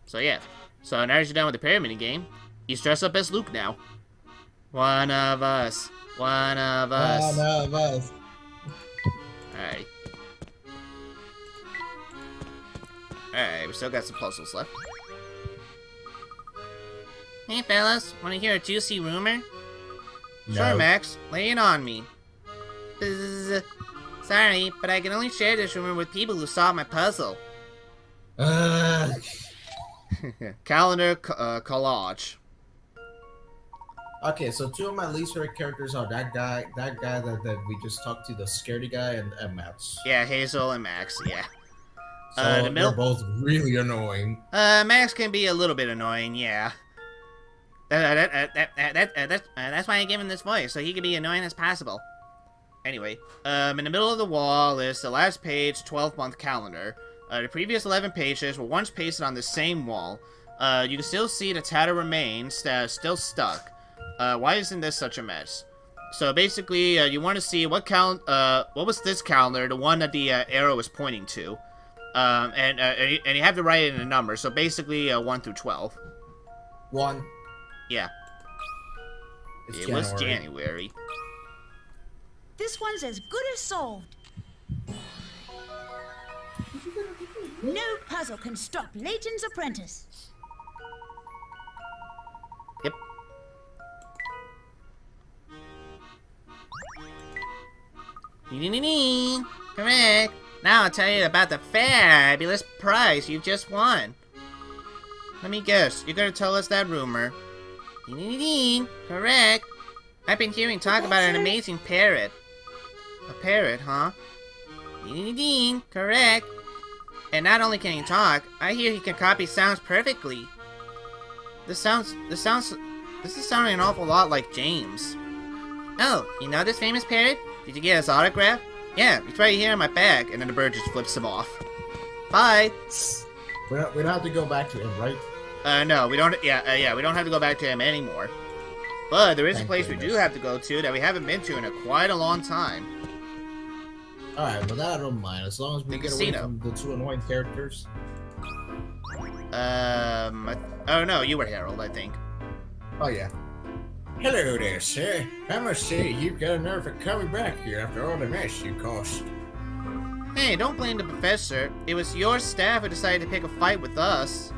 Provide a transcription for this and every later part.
So yeah. So now that you're done with the pyramid game, you dress up as Luke now. One of us. One of us. One of us. Alright. Alright, we still got some puzzles left. Hey fellas, wanna hear a juicy rumor? No. Sure, Max. Lay it on me. Bzz. Sorry, but I can only share this rumor with people who solve my puzzle. Calendar collage. Okay, so two of my least favorite characters are that guy that we just talked to, the scaredy guy, and Max. Yeah, Hazel and Max, yeah. So The middle... they're both really annoying. Max can be a little bit annoying, yeah. That's why I gave him this voice, so he can be annoying as possible. Anyway, in the middle of the wall is the last page, 12-month calendar. The previous 11 pages were once pasted on the same wall. You can still see the tattered remains that are still stuck. Why isn't this such a mess? So basically, you want to see what was this calendar, the one that the arrow is pointing to. And you have to write it in a number, so basically 1 through 12. 1. Yeah. It was January. This one's as good as solved. No puzzle can stop Layton's apprentice. Yep. Correct. Now I'll tell you about the fabulous prize you've just won. Let me guess, you're gonna tell us that rumor. Correct. I've been hearing talk about an amazing parrot. A parrot, huh? Correct. And not only can he talk, I hear he can copy sounds perfectly. This is sounding an awful lot like James. Oh, you know this famous parrot? Did you get his autograph? Yeah, it's right here in my bag. And then the bird just flips him off. Bye. We don't have to go back to him, right? No, we don't. Yeah, we don't have to go back to him anymore. But there is a place we do have to go to that we haven't been to in quite a long time. Alright, but that I don't mind, as long as we The get casino. away from the two annoying characters. Oh no, you were Harold, I think. Oh yeah. Hello there, sir. I must say, you've got a nerve for coming back here after all the mess you caused. Hey, don't blame the professor. It was your staff who decided to pick a fight with us.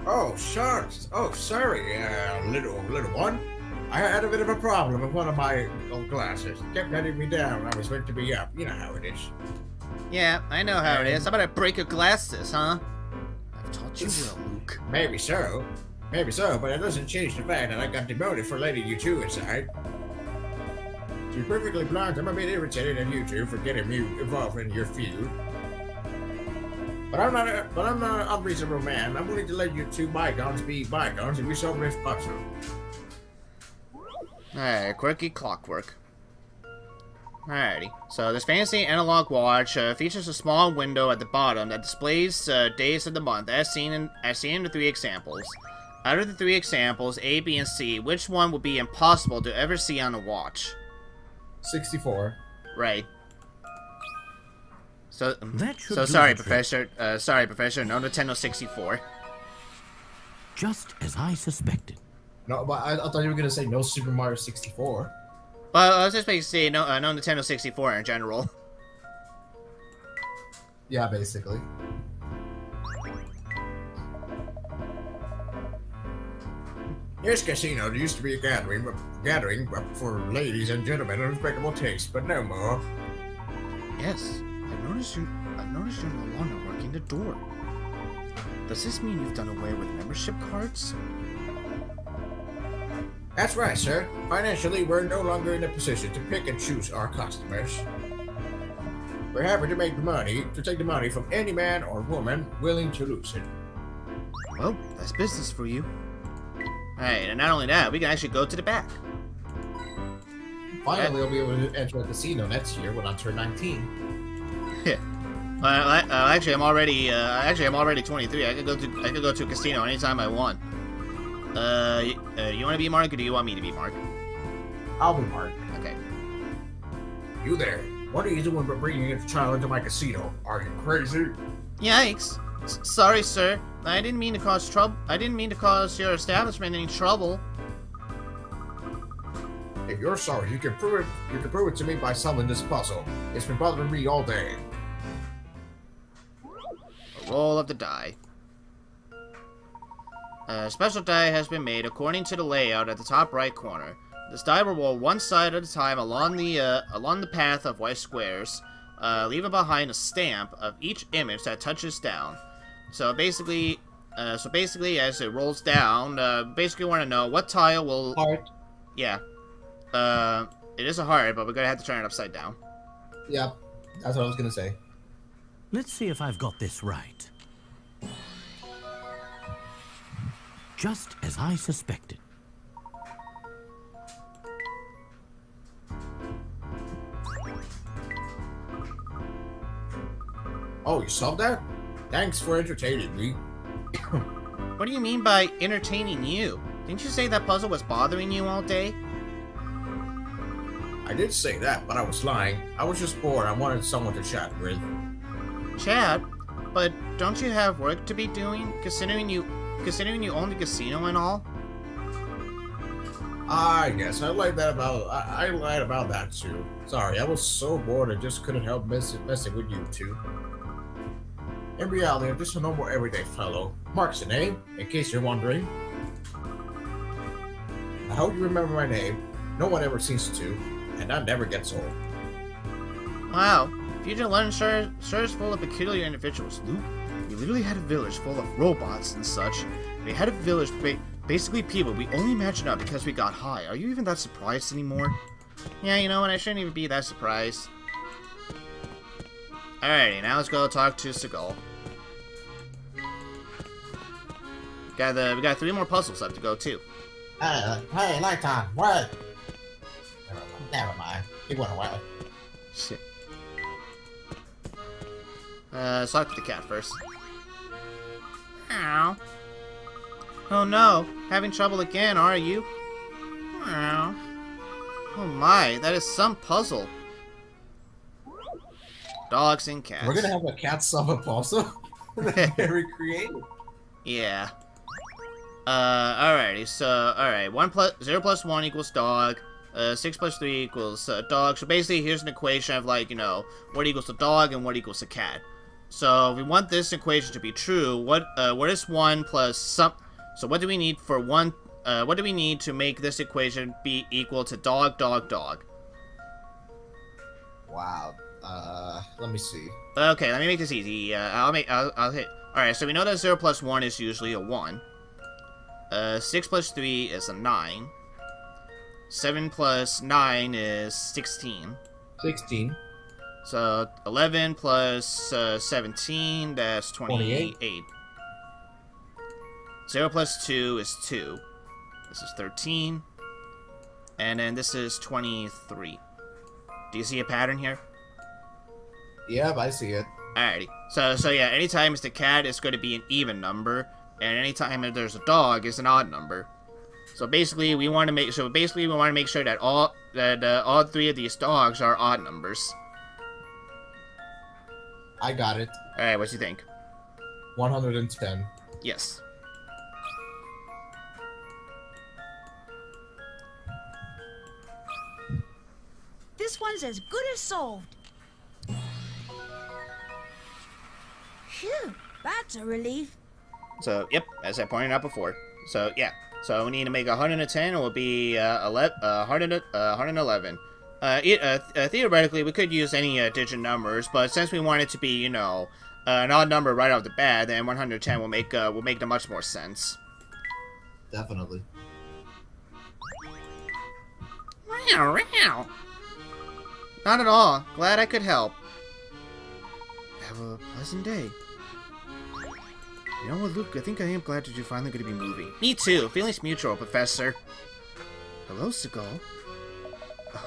Oh, shucks. Oh, sorry, little one. I had a bit of a problem with one of my old glasses. It kept letting me down when I was meant to be up. You know how it is. Yeah, I know how it is. How about I break your glasses, huh? I've taught you well, Luke. Maybe so. Maybe so, but it doesn't change the fact that I got demoted for letting you two inside. To be perfectly blunt, I'm a bit irritated at you two for getting me involved in your feud. But I'm not an unreasonable man. I'm willing to let you two bygones be bygones and we solve this puzzle. Alright, quirky clockwork. Alrighty, so this fancy analog watch features a small window at the bottom that displays days of the month as seen in the 3 examples. Out of the 3 examples, A, B, and C, which one would be impossible to ever see on a watch? 64. Right. So do sorry, the trick. Professor. Sorry, Professor. No Nintendo 64. Just as I suspected. No, but I thought you were gonna say no Super Mario 64. Well, I was just basically saying no Nintendo 64 in general. Yeah, basically. Yes, casino. There used to be a gathering for ladies and gentlemen of respectable taste, but no more. Yes, I've noticed you're no longer working the door. Does this mean you've done away with membership cards? That's right, sir. Financially, we're no longer in a position to pick and choose our customers. We're happy to take the money from any man or woman willing to lose it. Well, that's business for you. Alright, and not only that, we can actually go to the back. Finally, I'll be able to enter a casino next year when I turn 19. Yeah. Actually, I'm already 23. I could go to a casino anytime I want. You want to be Mark, or do you want me to be Mark? I'll be Mark. Okay. You there? What are you doing but bringing a child into my casino? Are you crazy? Yikes. Sorry, sir. I didn't mean to cause trouble. I didn't mean to cause your establishment any trouble. If you're sorry, you can prove it. You can prove it to me by solving this puzzle. It's been bothering me all day. A roll of the die. A special die has been made according to the layout at the top right corner. This die will roll one side at a time along the path of white squares, leaving behind a stamp of each image that touches down. So basically, as it rolls down, basically want to know what tile will. Heart. Yeah. It is a heart, but we're gonna have to turn it upside down. Yep, that's what I was gonna say. Let's see if I've got this right. Just as I suspected. Oh, you solved that? Thanks for entertaining me. What do you mean by entertaining you? Didn't you say that puzzle was bothering you all day? I did say that, but I was lying. I was just bored. I wanted someone to chat with. Chat? But don't you have work to be doing, considering you own the casino and all? I guess I lied about that too. Sorry, I was so bored I just couldn't help messing with you two. In reality, I'm just a normal everyday fellow. Mark's the name, in case you're wondering. I hope you remember my name. No one ever seems to, and that never gets old. Wow, Future London sure is full of peculiar individuals, Luke. We literally had a village full of robots and such. We had a village basically people we only matched up because we got high. Are you even that surprised anymore? Yeah, you know what? I shouldn't even be that surprised. Alrighty, now let's go talk to Seagull. We got 3 more puzzles left to go too. Hey, Layton, what? Never mind. He went away. Shit. Let's talk to the cat first. Ow. Oh no, having trouble again, are you? Ow. Oh my, that is some puzzle. Dogs and cats. We're gonna have a cat solve a puzzle? Very creative. Yeah. Alrighty, so, alright, 0 plus 1 equals dog, 6 plus 3 equals dog, so basically here's an equation of, like, you know, what equals a dog and what equals a cat. So, if we want this equation to be true, what is 1 plus some, so what do we need for 1, what do we need to make this equation be equal to dog, dog, dog? Wow, let me see. Okay, let me make this easy, I'll hit, alright, so we know that 0 plus 1 is usually a 1. 6 plus 3 is a 9. 7 plus 9 is 16. 16. So 11 plus 17, that's 28. 0 plus 2 is 2. This is 13. And then this is 23. Do you see a pattern here? Yep, I see it. Alrighty. So yeah, anytime it's the cat, it's going to be an even number. And anytime there's a dog, it's an odd number. So basically, we want to make sure that all 3 of these dogs are odd numbers. I got it. All right, what do you think? 110. Yes. This one's as good as solved. Phew, that's a relief. So, yep, as I pointed out before. So, yeah. So, we need to make 110, it will be 111. Theoretically, we could use any digit numbers, but since we want it to be, you know, an odd number right off the bat, then 110 will make much more sense. Definitely. Not at all. Glad I could help. Have a pleasant day. You know what, Luke? I think I am glad that you're finally going to be moving. Me too. Feelings mutual, Professor. Hello, Seagull.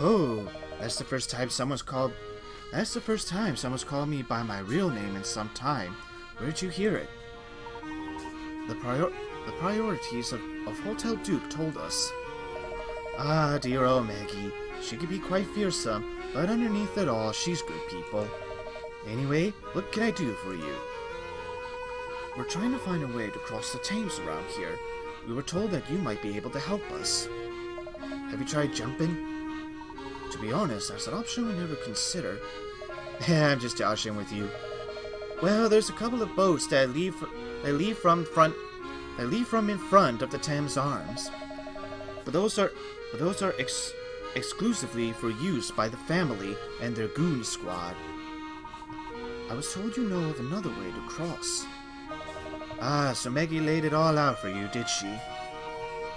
Oh, that's the first time someone's called me by my real name in some time. Where'd you hear it? The priorities of Hotel Duke told us. Ah, dear old Maggie. She can be quite fearsome, but underneath it all, she's good people. Anyway, what can I do for you? We're trying to find a way to cross the Thames around here. We were told that you might be able to help us. Have you tried jumping? To be honest, that's an option we never consider. I'm just joshing with you. Well, there's a couple of boats that leave from in front of the Thames Arms. But those are exclusively for use by the family and their goon squad. I was told you know of another way to cross. Ah, so Maggie laid it all out for you, did she?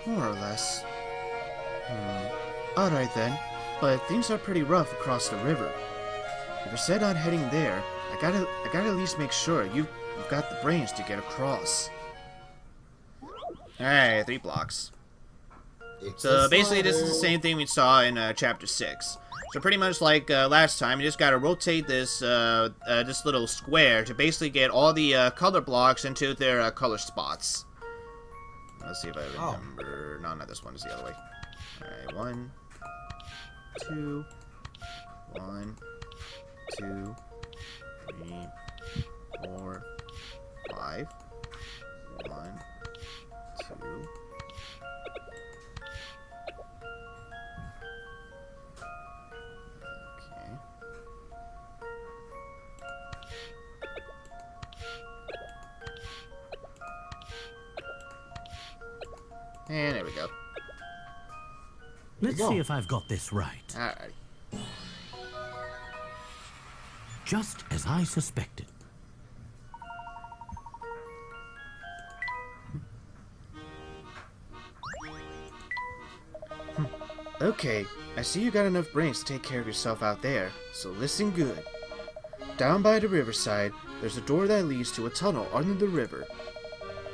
More or less. Alright then, but things are pretty rough across the river. If you're set on heading there, I gotta at least make sure you've got the brains to get across. Alright, 3 blocks. So basically this is the same thing we saw in chapter 6. So pretty much like last time, you just gotta rotate this this little square to basically get all the color blocks into their color spots. Let's see if I remember. No, not this one. It's the other way. Alright, 1, 2, 1, 2, 3, 4, 5, 1, 2. And there we go. Let's see if I've got this right. Alright. Just as I suspected. Okay, I see you got enough brains to take care of yourself out there, so listen good. Down by the riverside, there's a door that leads to a tunnel under the river.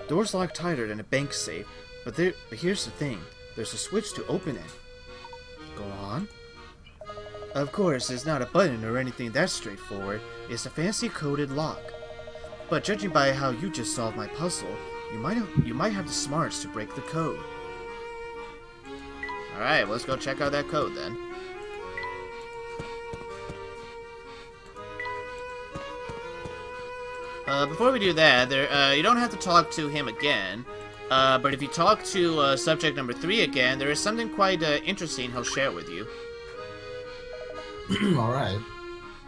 Door's locked tighter than a bank safe, but here's the thing. There's a switch to open it. Go on. Of course, it's not a button or anything that straightforward. It's a fancy coded lock. But judging by how you just solved my puzzle, you might have the smarts to break the code. Alright, let's go check out that code then. Before we do that, you don't have to talk to him again. But if you talk to subject number 3 again, there is something quite interesting he'll share with you. Alright.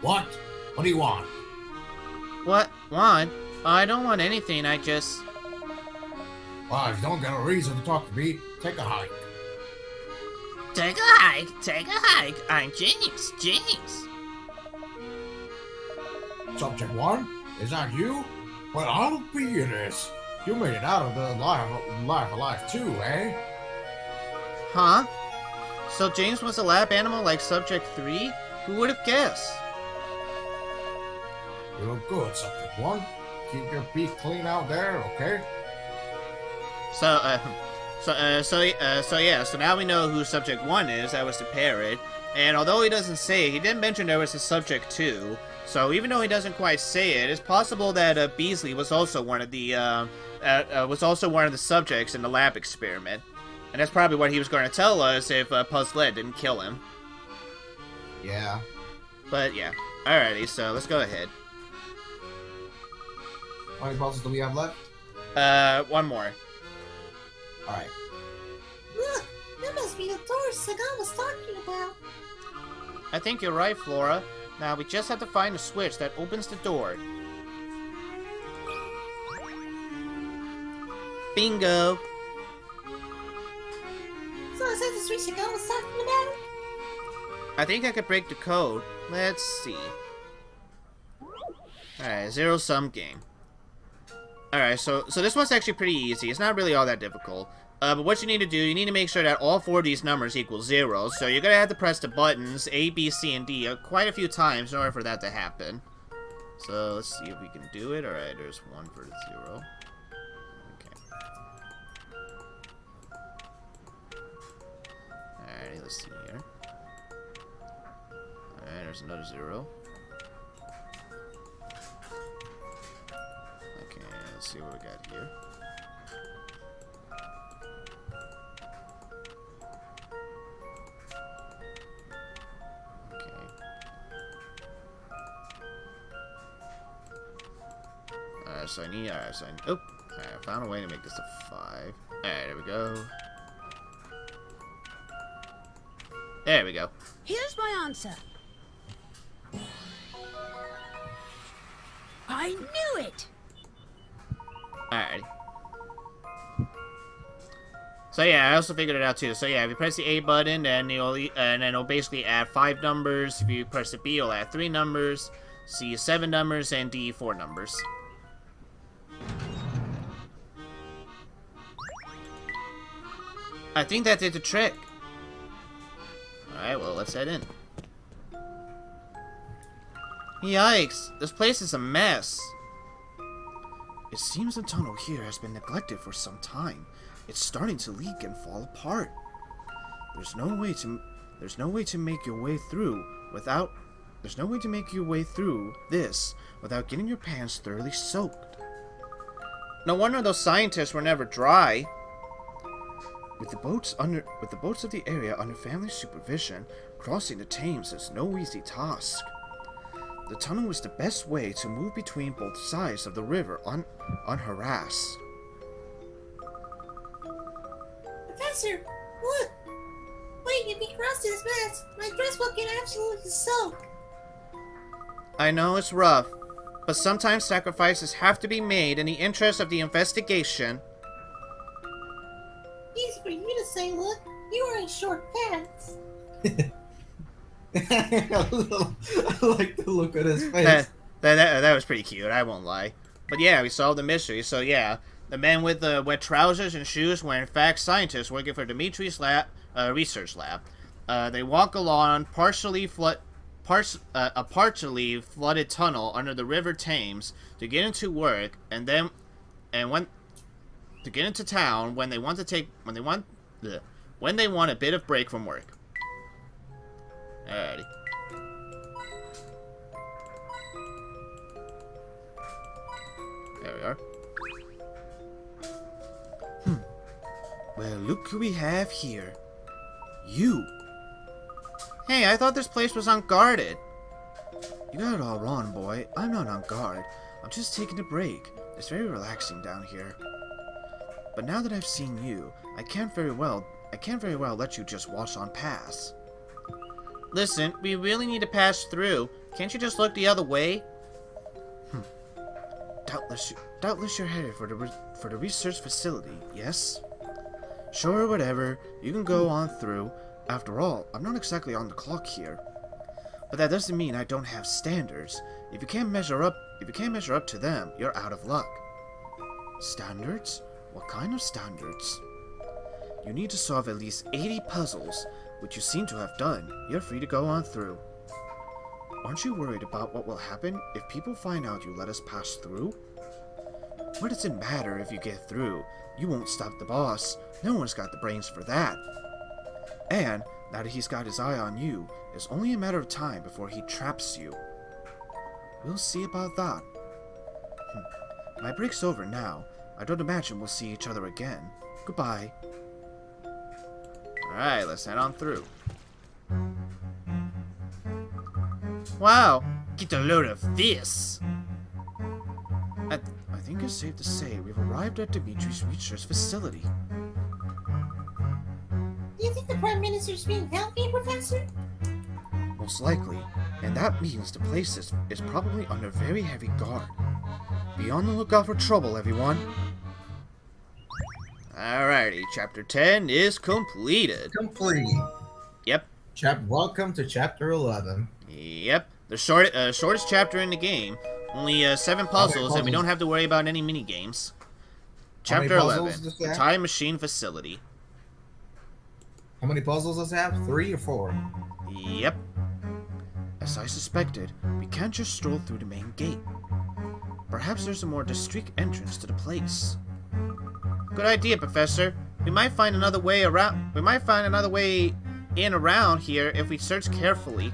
What? What do you want? What? Want? I don't want anything, I just... Well, if you don't got a reason to talk to me, take a hike. Take a hike! Take a hike! I'm James! James! Subject 1? Is that you? Well, I'll be this. You made it out of the life alive too, eh? Huh? So James was a lab animal like Subject 3? Who would have guessed? You look good, Subject 1. Keep your feet clean out there, okay? So now we know who Subject 1 is. That was the parrot. And although he doesn't say it, he did mention there was a Subject 2. So even though he doesn't quite say it, it's possible that Beasley was also one of the subjects in the lab experiment, and that's probably what he was going to tell us if Puzzlet didn't kill him. Yeah. But yeah, alrighty. So let's go ahead. How many puzzles do we have left? One more. All right. Look, that must be the door Sagan was talking about. I think you're right, Flora. Now we just have to find a switch that opens the door. Bingo! So is that the switch Sagan was talking about? I think I could break the code. Let's see. Alright, zero-sum game. Alright, so this one's actually pretty easy. It's not really all that difficult. But what you need to do, you need to make sure that all 4 of these numbers equal 0. So you're going to have to press the buttons A, B, C, and D quite a few times in order for that to happen. So let's see if we can do it. Alright, there's 1 for the 0. Okay. Alright, let's see here. Alright, there's another 0. Okay, let's see what we got here. so I need... Alright, so I... Oh! Alright, I found a way to make this a 5. Alright, there we go. There we go. Here's my answer. I knew it! Alright. So yeah, I also figured it out too. So yeah, if you press the A button, then it'll basically add 5 numbers. If you press the B, it'll add 3 numbers. C 7 numbers, and D 4 numbers. I think that did the trick. Alright, well, let's head in. Yikes, this place is a mess. It seems the tunnel here has been neglected for some time. It's starting to leak and fall apart. There's no way to make your way through this without getting your pants thoroughly soaked. No wonder those scientists were never dry. With the boats of the area under family supervision, crossing the Thames is no easy task. The tunnel is the best way to move between both sides of the river unharassed. Professor, look! Wait, if we cross this mess, my dress will get absolutely soaked. I know it's rough, but sometimes sacrifices have to be made in the interest of the investigation. Easy for you to say, look. You are in short pants. I like the look on his face. That was pretty cute, I won't lie. But yeah, we solved the mystery, so yeah. The men with the wet trousers and shoes were in fact scientists working for Dimitri's research lab. They walk along a partially flooded tunnel under the River Thames to get into work, to get into town when they want a bit of break from work. Alrighty. There we are. Well, look who we have here. You. Hey, I thought this place was unguarded. You got it all wrong, boy. I'm not on guard. I'm just taking a break. It's very relaxing down here. But now that I've seen you, I can't very well let you just wash on past. Listen, we really need to pass through. Can't you just look the other way? Doubtless you're headed for the research facility, yes? Sure, whatever. You can go on through. After all, I'm not exactly on the clock here. But that doesn't mean I don't have standards. If you can't measure up to them, you're out of luck. Standards? What kind of standards? You need to solve at least 80 puzzles, which you seem to have done. You're free to go on through. Aren't you worried about what will happen if people find out you let us pass through? What does it matter if you get through? You won't stop the boss. No one's got the brains for that. And, now that he's got his eye on you, it's only a matter of time before he traps you. We'll see about that. My break's over now. I don't imagine we'll see each other again. Goodbye. Alright, let's head on through. Wow! Get a load of this! I think it's safe to say we've arrived at Dimitri's research facility. Do you think the Prime Minister's being healthy, Professor? Most likely, and that means the place is probably under very heavy guard. Be on the lookout for trouble, everyone. Alrighty, chapter 10 is completed. Complete. Yep. Welcome to chapter 11. Yep. The shortest chapter in the game. Only 7 puzzles, and we don't have to worry about any mini games. Chapter 11, the Time Machine Facility. How many puzzles does it have? 3 or 4? Yep. As I suspected, we can't just stroll through the main gate. Perhaps there's a more discreet entrance to the place. Good idea, Professor. We might find another way around. We might find another way in around here if we search carefully.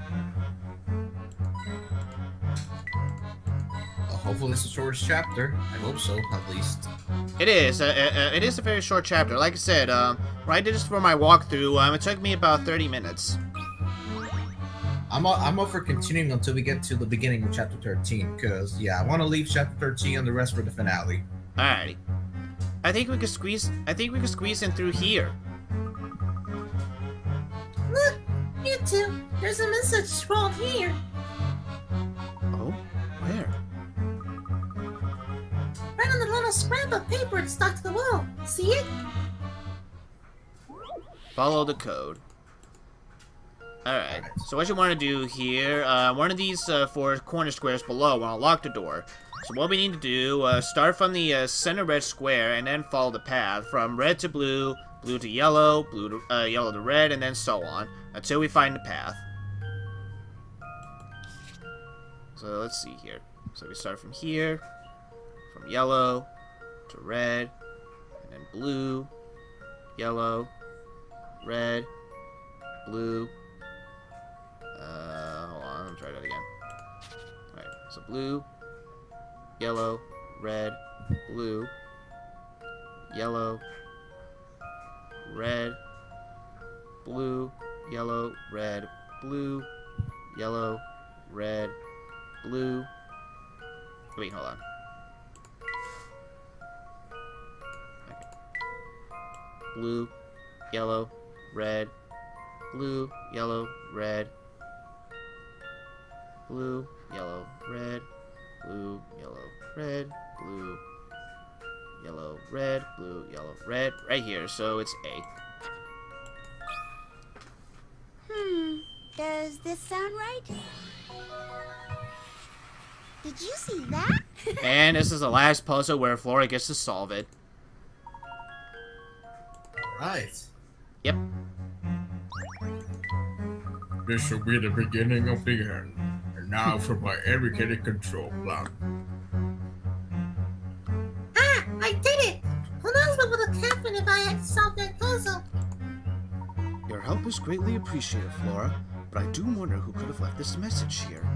Well, hopefully it's the shortest chapter. I hope so, at least. It is. It is a very short chapter. Like I said, when I did this for my walkthrough, it took me about 30 minutes. I'm up for continuing until we get to the beginning of chapter 13, because yeah, I want to leave chapter 13 and the rest for the finale. Alrighty. I think we could squeeze in through here. Look, you two, there's a message scroll here. Oh? Where? Right on the little scrap of paper it's stuck to the wall. See it? Follow the code. Alright, so what you want to do here, one of these 4 corner squares below will unlock the door. So what we need to do, start from the center red square and then follow the path from red to blue, blue to yellow, blue to, yellow to red, and then so on, until we find the path. So let's see here. So we start from here, from yellow to red, and then blue, yellow, red, blue. Hold on, let me try that again. Alright, so blue, yellow, red, blue, yellow, red, blue, yellow, red, blue, yellow, red, blue. Wait, hold on. Okay. Blue, yellow, red, blue, yellow, red, blue, yellow, red, blue, yellow, red, blue, yellow, red, blue, yellow, red, right here, so it's A. Does this sound right? Did you see that? And this is the last puzzle where Flora gets to solve it. Right. Yep. This will be the beginning of the end. And now for my educated control plan. Ah, I did it! Who knows what would have happened if I had solved that puzzle? Your help is greatly appreciated, Flora, but I do wonder who could have left this message here.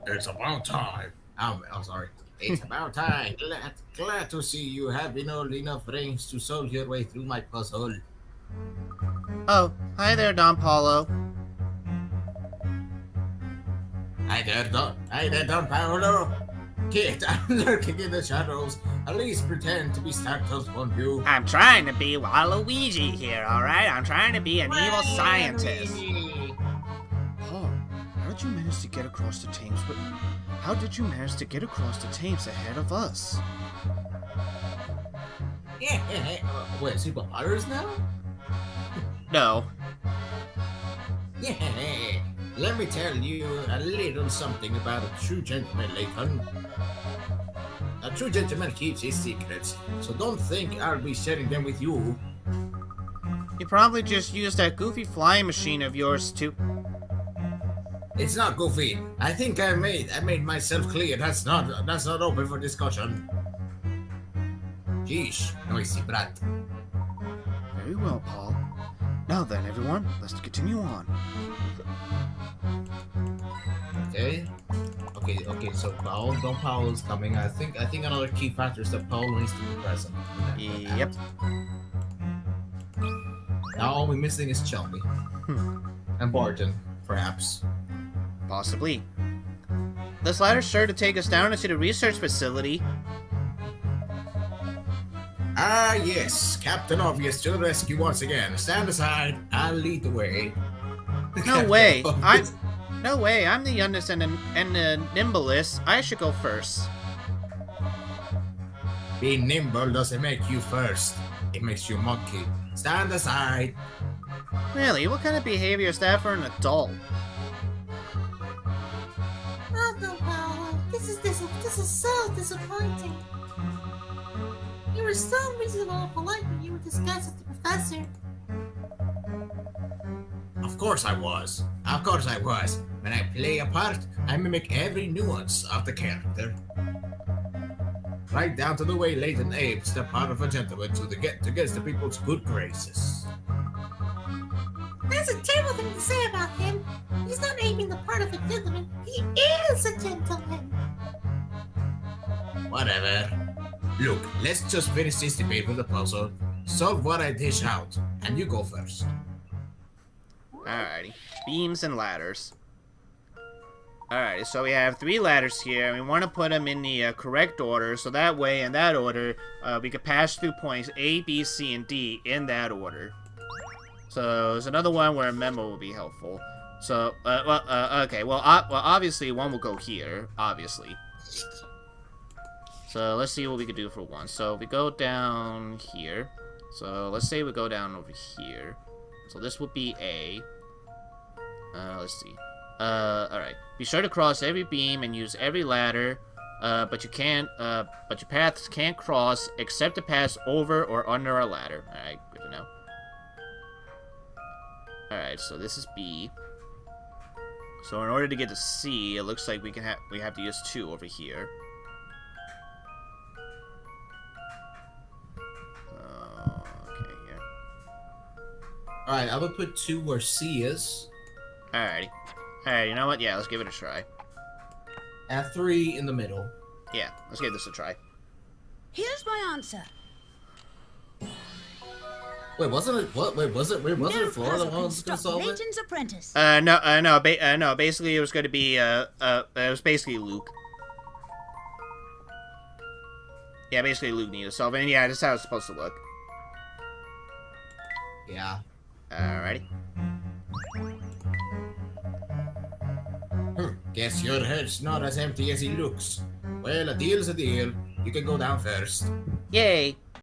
It's about time. I'm sorry. It's about time. Glad to see you have enough brains to solve your way through my puzzle. Oh, hi there, Don Paulo. Hi there, Don Paolo. Kid, I'm lurking in the shadows. At least pretend to be startled from you. I'm trying to be Waluigi here, alright? I'm trying to be an evil scientist. Paul, how did you manage to get across the Thames ahead of us? Wait, superpowers now? No. Yeah. Let me tell you a little something about a true gentleman, Layton. A true gentleman keeps his secrets, so don't think I'll be sharing them with you. You probably just used that goofy flying machine of yours to... It's not goofy. I think I made myself clear. That's not open for discussion. Geesh, noisy brat. Very well, Paul. Now then, everyone, let's continue on. Okay, so Don Paolo is coming. I think another key factor is that Paolo needs to be present. Yep. Now all we're missing is Shelby. And Barton, perhaps. Possibly. This ladder's sure to take us down into the research facility. Ah, yes, Captain Obvious to the rescue once again. Stand aside, I'll lead the way. No way. I'm the youngest and the nimblest. I should go first. Being nimble doesn't make you first. It makes you monkey. Stand aside. Really? What kind of behavior is that for an adult? Oh, no, Paolo. This is so disappointing. You were so reasonable and polite when you were discussing with the professor. Of course I was. When I play a part, I mimic every nuance of the character. Right down to the way Layton apes the part of a gentleman to get the people's good graces. That's a terrible thing to say about him. He's not aiming the part of a gentleman. He is a gentleman. Whatever. Look, let's just finish this debate with the puzzle. solve what I dish out, and you go first. Alrighty. Beams and ladders. Alrighty, so we have 3 ladders here, and we want to put them in the correct order, so that way, in that order, we could pass through points A, B, C, and D in that order. So, there's another one where a memo will be helpful. So, okay, well, obviously, one will go here, obviously. So, let's see what we could do for one. So, we go down here. So, let's say we go down over here. So, this would be A. Let's see. Alright. Be sure to cross every beam and use every ladder, but your paths can't cross except to pass over or under a ladder. Alright, good to know. Alright, so this is B. So in order to get to C, it looks like we have to use 2 over here. Okay, here. Alright, I would put 2 where C is. Alrighty. Alright, you know what? Yeah, let's give it a try. And 3 in the middle. Yeah, let's give this a try. Here's my answer. Wait, wasn't it? What? Wait, was it? Wait, wasn't it Flora the one who's gonna solve it? Layton's apprentice. No. Basically, it was going to be it was basically Luke. Yeah, basically Luke needed to solve it. And yeah, that's how it's supposed to look. Yeah. Alrighty. Guess your head's not as empty as he looks. Well, a deal's a deal. You can go down first. Yay!